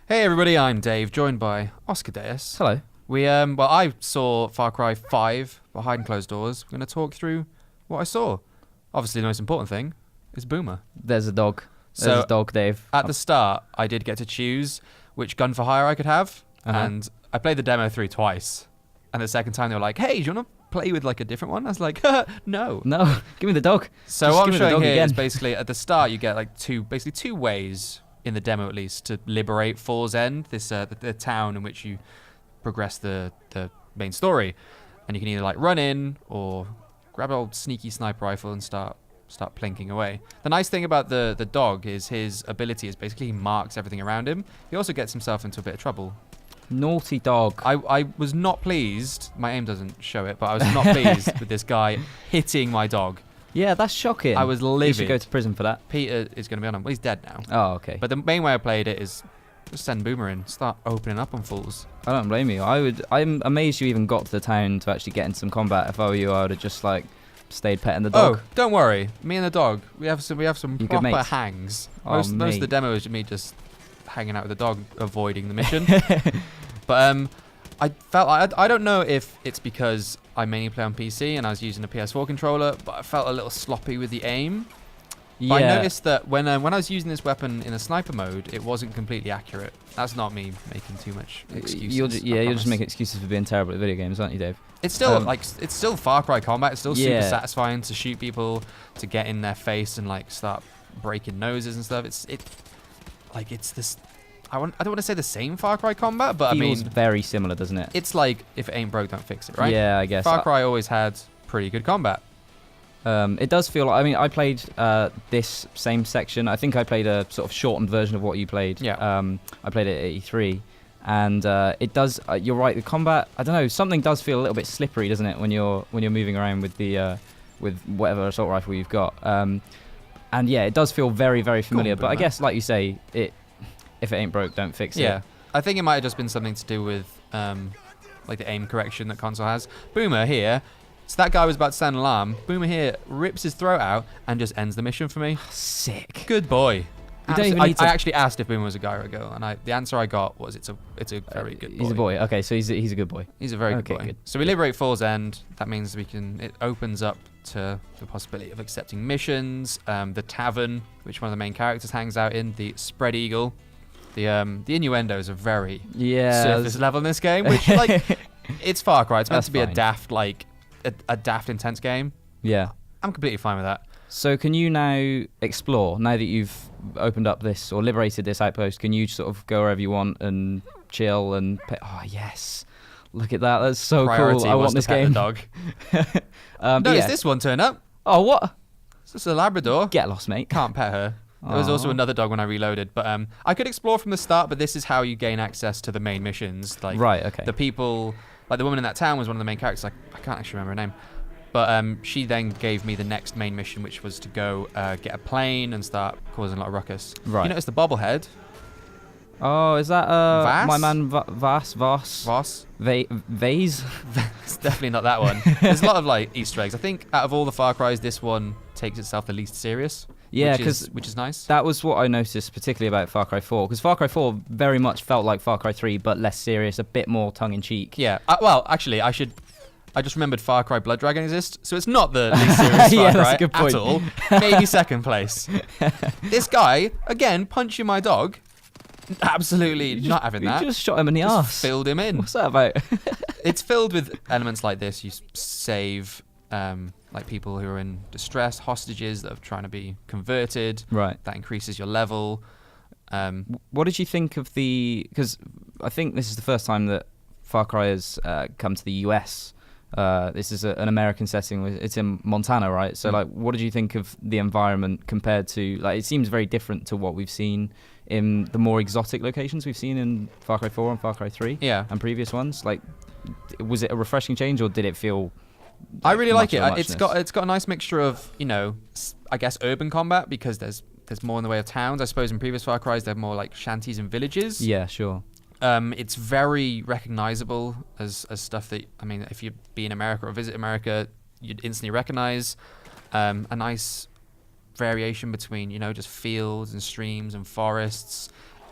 Hey everybody, I'm Dave, joined by Oscar Deus. Hello. I saw Far Cry 5 behind closed doors. We're going to talk through what I saw. Obviously, the most important thing is Boomer. There's a dog. So, There's a dog, Dave. At the start, I did get to choose which gun for hire I could have, and I played the demo through twice. And the second time, they were like, "Hey, do you want to play with like a different one?" I was like, "No." No, give me the dog. So Just what give I'm me the showing dog here again. is basically at the start, you get like two ways in the demo at least to liberate Fall's End, this the town in which you progress the main story, and you can either like run in or grab an old sneaky sniper rifle and start plinking away. The nice thing about the dog is his ability is basically he marks everything around him. He also gets himself into a bit of trouble. Naughty dog. I was not pleased. My aim doesn't show it, but I was not pleased with this guy hitting my dog. Yeah, that's shocking. I was You livid. should go to prison for that. Peter is going to be on him. Well, he's dead now. Oh, okay. But the main way I played it is just send Boomer in, start opening up on fools. I don't blame you. I'm amazed you even got to the town to actually get into some combat. If I were you, I would have just like stayed petting the dog. Oh, don't worry. Me and the dog, we have some You good proper mates? hangs. Oh, Most of the mate. demo is me just hanging out with the dog, avoiding the mission. But I felt I don't know if it's because I mainly play on PC and I was using a PS4 controller, but I felt a little sloppy with the aim. Yeah. But I noticed that when I was using this weapon in a sniper mode, it wasn't completely accurate. That's not me making too much excuses. You'll I just promise. make excuses for being terrible at video games, aren't you, Dave? It's still Um, it's still Far Cry combat. It's still super Yeah. satisfying to shoot people, to get in their face and like start breaking noses and stuff. It's this. I don't want to say the same Far Cry combat, but Feels I mean very similar, doesn't it? it's like if it ain't broke, don't fix it, right? Yeah, I guess. Far Cry always had pretty good combat. It does feel like, I mean, I played this same section. I think I played a sort of shortened version of what you played. Yeah. I played it at E3. And it does, you're right, the combat, I don't know, something does feel a little bit slippery, doesn't it, when you're moving around with the with whatever assault rifle you've got. And yeah, it does feel very, very familiar. But I Boomer. guess, like you say, if it ain't broke, don't fix Yeah, it. I think it might have just been something to do with like the aim correction that console has. Boomer here. So that guy was about to sound an alarm. Boomer here rips his throat out and just ends the mission for me. Sick. Good boy. You don't even I need to- actually asked if Boomer was a guy or a girl, and the answer I got was it's a very good boy. He's a boy. Okay, so he's a good boy. He's a very Okay, good boy. good. So we liberate Fall's End. That means it opens up to the possibility of accepting missions. The tavern, which one of the main characters hangs out in, the spread eagle. The innuendos are very Yeah. surface level in this game, which like it's Far Cry. It's meant That's to be fine. a daft a daft intense game. Yeah. I'm completely fine with that. So can you now explore, now that you've opened up this or liberated this outpost, can you sort of go wherever you want and chill and oh yes, look at that, that's so Priority cool. I was want to this pet game. the dog. But Notice yeah. this one turn up. Oh, what? It's just a Labrador. Get lost, mate. Can't pet her. There was also Aw. another dog when I reloaded, but I could explore from the start. But this is how you gain access to the main missions. Like Right, okay. the people, like the woman in that town was one of the main characters. Like I can't actually remember her name, but she then gave me the next main mission, which was to go get a plane and start causing a lot of ruckus. Right. You notice the bobblehead, Oh, is that Vass? my man Voss? Voss? Vase? It's definitely not that one. There's a lot of like Easter eggs. I think out of all the Far Cries, this one takes itself the least serious. Yeah, which is nice. That was what I noticed particularly about Far Cry 4, because Far Cry 4 very much felt like Far Cry 3, but less serious, a bit more tongue-in-cheek. Yeah. Well, actually, I just remembered Far Cry Blood Dragon exists, so it's not the least serious Yeah, Far that's Cry a good point. at all. Maybe second place. This guy, again, punching my dog. Absolutely not having You that. just shot him in the Just arse. filled him in. What's that about? It's filled with elements like this. You save like people who are in distress, hostages that are trying to be converted. Right. That increases your level. What did you think of because I think this is the first time that Far Cry has come to the US. This is an American setting. It's in Montana, right? So, like, what did you think of the environment compared to, like, it seems very different to what we've seen in the more exotic locations we've seen in Far Cry 4 and Far Cry 3 Yeah. and previous ones? Like, was it a refreshing change, or did it feel... I really like it. much of a It's muchness? got a nice mixture of, I guess urban combat, because there's more in the way of towns. I suppose in previous Far Cries they're more like shanties and villages. Yeah, sure. It's very recognizable as stuff that, I mean, if you be in America or visit America, you'd instantly recognize. A nice variation between, just fields and streams and forests.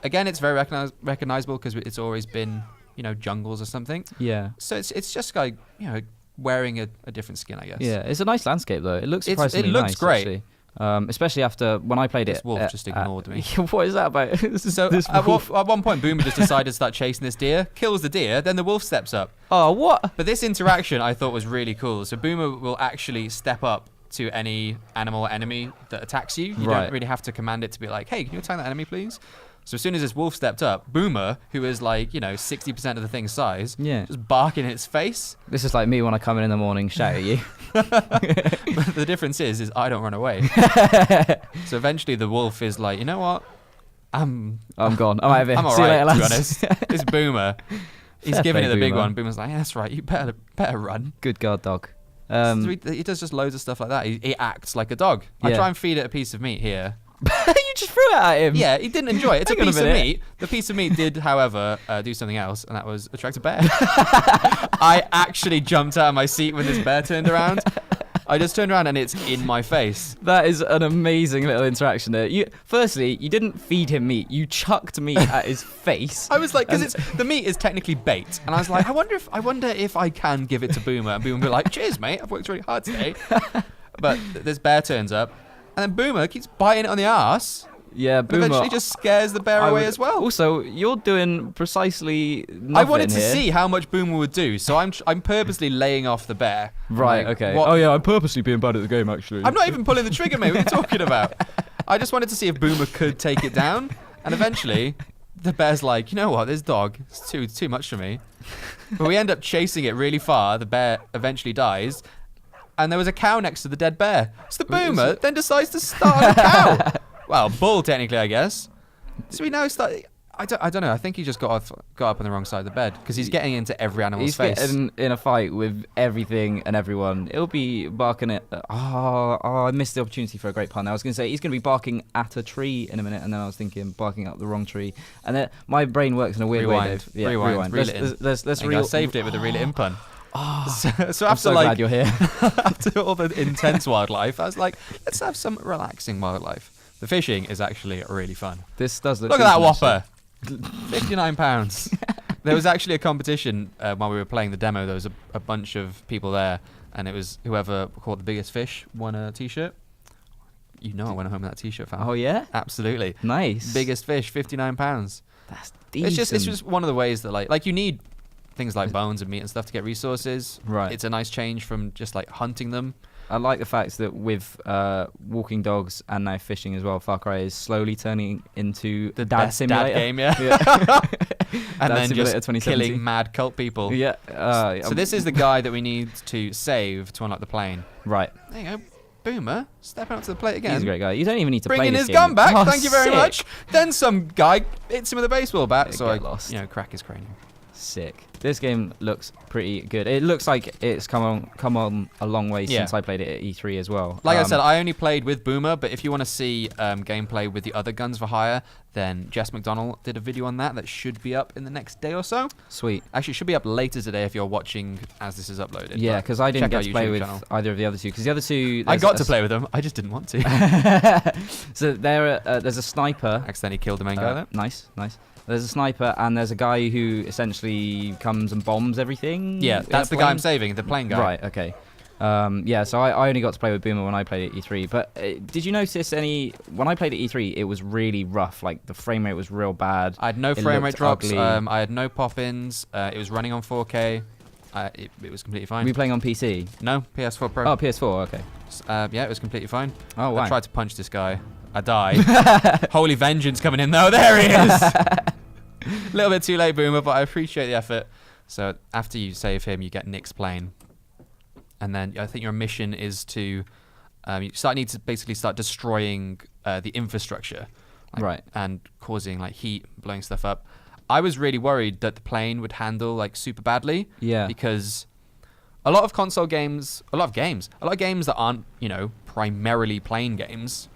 again, it's very recognizable because it's always been, jungles or something. Yeah. So it's just like, wearing a different skin, I guess. Yeah, it's a nice landscape though. It looks It surprisingly looks nice, great. actually. Especially after when I played This it. wolf just ignored me. What is that about? So This at wolf. one point, Boomer just decided to start chasing this deer, kills the deer, then the wolf steps up. Oh, what? But this interaction I thought was really cool. So Boomer will actually step up to any animal or enemy that attacks you. You Right. don't really have to command it to be like, hey, can you attack that enemy, please? So as soon as this wolf stepped up, Boomer, who is like, 60% of the thing's size, Yeah. just barking in its face. This is like me when I come in the morning, shout at you. But the difference is I don't run away. So eventually the wolf is like, you know what? I'm gone. I'm out of here. I'm See you alright, later, to be lads. honest. It's Boomer. He's Fair giving play, it the big Boomer. one. Boomer's like, yeah, that's right. You better run. Good God, dog. So he does just loads of stuff like that. He acts like a dog. I Yeah. try and feed it a pice of meat here. you just threw it at him. Yeah, he didn't enjoy it. It's a Hang on a piece of minute. meat. The piece of meat did, however, do something else, and that was attract a bear. I actually jumped out of my seat when this bear turned around. I just turned around and it's in my face. That is an amazing little interaction there. Firstly, you didn't feed him meat. You chucked meat at his face. I was like, because And- the meat is technically bait, and I was like, I wonder if I can give it to Boomer, and Boomer will be like, cheers, mate. I've worked really hard today. But this bear turns up, and then Boomer keeps biting it on the arse. Yeah, And Boomer. eventually just scares the bear I away would- as well. Also, you're doing precisely nothing I wanted to here. see how much Boomer would do, so I'm purposely laying off the bear. I'm Right, like, okay. what- Oh, yeah, I'm purposely being bad at the game, actually. I'm not even pulling the trigger, mate. What are you talking about? I just wanted to see if Boomer could take it down, and eventually, the bear's like, you know what, this dog, it's too much for me. But we end up chasing it really far. The bear eventually dies, and there was a cow next to the dead bear. So the Boomer then decides to start on a cow. Well, bull technically, I guess. So we now start. I don't know. I think he just got up on the wrong side of the bed because he's getting into every animal's He's face. getting in a fight with everything and everyone. It'll be barking at. I missed the opportunity for a great pun. I was going to say he's going to be barking at a tree in a minute, and then I was thinking barking up the wrong tree. And then my brain works in a weird way. Rewind. Dave. Yeah, Rewind. Reel Let's, it in. let's I think reel. I saved it with a reel it in pun. So I'm after so like glad you're here. after all the intense wildlife, I was like, let's have some relaxing wildlife. The fishing is actually really fun. This does look. Look at that decent, whopper. £59. There was actually a competition while we were playing the demo. There was a bunch of people there, and it was whoever caught the biggest fish won a t-shirt. You know I went home with that t-shirt, fam. Oh yeah. Absolutely. Nice. Biggest fish, £59. That's decent. It's just one of the ways that like you need things like bones and meat and stuff to get resources. Right. It's a nice change from just like hunting them. I like the fact that with walking dogs and now fishing as well, Far Cry is slowly turning into The dad best simulator. dad game, yeah. And Dad then Simulator just 2017. killing mad cult people. Yeah. So this is the guy that we need to save to unlock the plane. right. There you go. Boomer, stepping up to the plate again. He's a great guy. You don't even need to play Bringing this his game. gun back. Oh, Thank you very sick. much. Then some guy hits him with a baseball bat. Yeah, So I get lost. crack his cranium. Sick. This game looks pretty good. It looks like it's come on a long way Yeah. since I played it at E3 as well. Like I said, I only played with Boomer, but if you want to see gameplay with the other guns for hire, then Jess McDonald did a video on that should be up in the next day or so. Sweet. Actually, it should be up later today if you're watching as this is uploaded. Yeah, but because I didn't check get our to play YouTube with channel. either of the other two. Because the other two, I there's got a to play with them. I just didn't want to. So there's a sniper. Accidentally killed the main guy there. Nice. There's a sniper and there's a guy who essentially comes and bombs everything. Yeah, in that's a the guy I'm plane. saving, the plane guy. Right. Okay. Yeah. So I only got to play with Boomer when I played at E3. But did you notice when I played at E3, it was really rough. Like the frame rate was real bad. I had no It frame rate looked drops. ugly. I had no pop-ins. It was running on 4K. It was completely Were fine. you playing on PC? No, PS4 Pro. Oh, PS4. Okay. Yeah, it was completely fine. Oh I wow. tried to punch this guy. I died. Holy vengeance coming in though. There he is. A little bit too late, Boomer, but I appreciate the effort. So after you save him, you get Nick's plane, and then I think your mission is to you need to basically start destroying the infrastructure, Right. and causing like heat, blowing stuff up. I was really worried that the plane would handle like super badly. Yeah. Because a lot of console games, a lot of games that aren't, primarily plane games,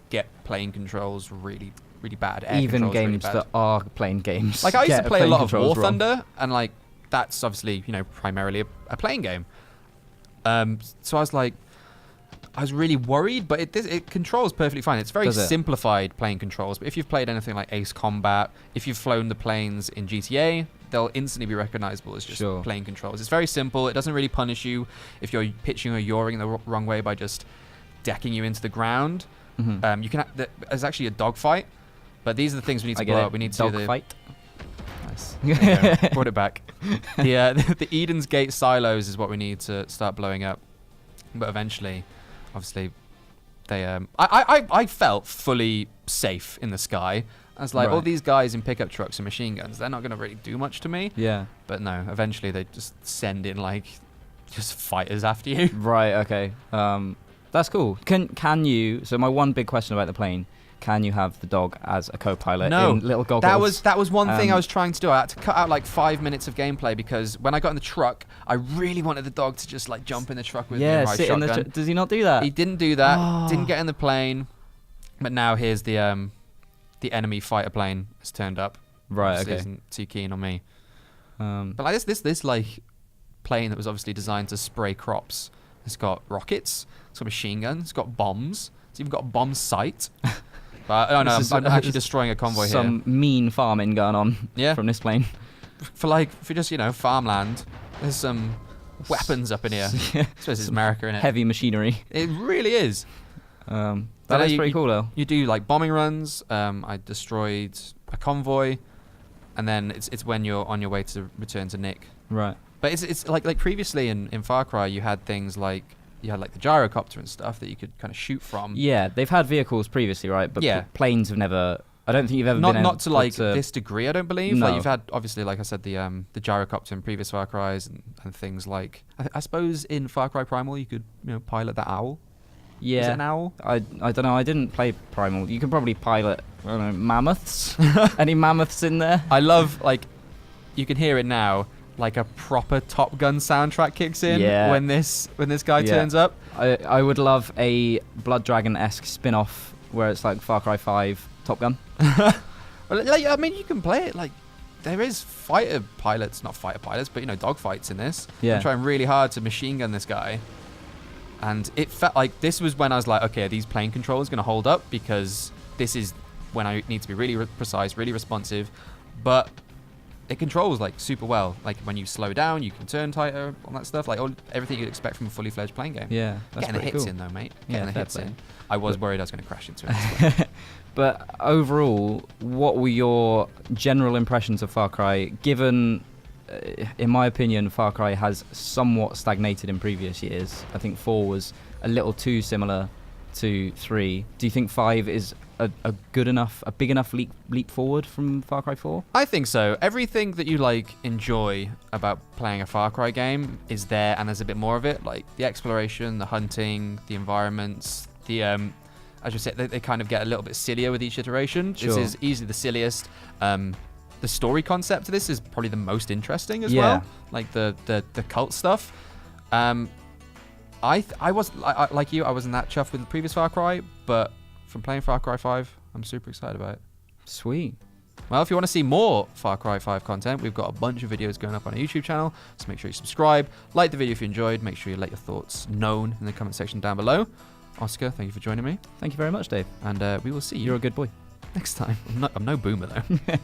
get plane controls really, really bad. Air Even controls really games bad. that are plane games. Like I used to get play a plane lot of controls War wrong. Thunder, and like that's obviously primarily a plane game. So I was like, I was really worried, but it controls perfectly fine. It's very Does it? simplified playing controls. But if you've played anything like Ace Combat, if you've flown the planes in GTA, they'll instantly be recognizable as just Sure. plane controls. It's very simple. It doesn't really punish you if you're pitching or yawing the wrong way by just decking you into the ground. Mhm. You can. There's actually a dogfight, but these are the things we need to I get blow it. up. We need to Dog do the fight. Nice. There you go. Brought it back. The Eden's Gate silos is what we need to start blowing up. But eventually, obviously, they I felt fully safe in the sky. I was like, all Right. these guys in pickup trucks and machine guns, they're not going to really do much to me. Yeah. But no, eventually they just send in like just fighters after you. Right. Okay. That's cool. Can you? So my one big question about the plane: can you have the dog as a co-pilot No. in little goggles? That was one thing I Um, was trying to do. I had to cut out like 5 minutes of gameplay because when I got in the truck, I really wanted the dog to just like jump in the truck with me Yeah. and ride Sit in the. shotgun. Does he not do that? He didn't do that. Oh. Didn't get in the plane. But now here's the enemy fighter plane has turned up. Right. Obviously Okay. Isn't too keen on me. Um, But like this like plane that was obviously designed to spray crops. It's got rockets. It's got machine guns. It's got bombs. It's even got a bomb sight. But I don't know. This is- I'm actually this- destroying a convoy here. some mean farming going on Yeah. from this plane. For just farmland. There's some weapons up in here. I suppose it's America, innit? Heavy machinery. It really is. But That is you- pretty cool though. You do like bombing runs. I destroyed a convoy, and then it's when you're on your way to return to Nick. Right. But it's like previously in Far Cry, you had things like the gyrocopter and stuff that you could kind of shoot from. Yeah, they've had vehicles previously, right? But Yeah. planes have never. I don't think you've ever Not been not to able like this degree, I don't believe. No. Like you've had obviously, like I said, the gyrocopter in previous Far Cries and things like I suppose in Far Cry Primal you could pilot the owl. Is it Yeah. an owl? I don't know. I didn't play Primal. You can probably pilot. I don't know, mammoths. Any mammoths in there? I love like you can hear it now. Like a proper Top Gun soundtrack kicks in Yeah. when this guy Yeah. turns up. I would love a Blood Dragon-esque spin-off where it's like Far Cry 5 Top Gun. Well, like, I mean, you can play it like there is fighter pilots, not fighter pilots, but dogfights in this. Yeah. I'm trying really hard to machine gun this guy, and it felt like this was when I was like, okay, these plane controls going to hold up because this is when I need to be really precise, really responsive, but it controls like super well. Like when you slow down, you can turn tighter, all that stuff. Like everything you'd expect from a fully fledged plane game. Yeah, that's Getting the pretty hits cool. in though, mate. Yeah, Getting the fair hits play. in. I was worried I was going to crash into it. But overall, what were your general impressions of Far Cry? Given, in my opinion, Far Cry has somewhat stagnated in previous years. I think 4 was a little too similar to 3. Do you think 5 is a big enough leap forward from Far Cry 4? I think so. Everything that you enjoy about playing a Far Cry game is there, and there's a bit more of it. Like the exploration, the hunting, the environments, as you said, they kind of get a little bit sillier with each iteration. Sure. This is easily the silliest. The story concept to this is probably the most interesting as Yeah. well. Like the cult stuff. I was like you. I wasn't that chuffed with the previous Far Cry, but from playing Far Cry 5, I'm super excited about it. Sweet. Well, if you want to see more Far Cry 5 content, we've got a bunch of videos going up on our YouTube channel, so make sure you subscribe, like the video if you enjoyed, make sure you let your thoughts known in the comment section down below. Oscar, thank you for joining me, Thank you very much, Dave. and we will see you You're a good boy. next time. I'm no boomer though.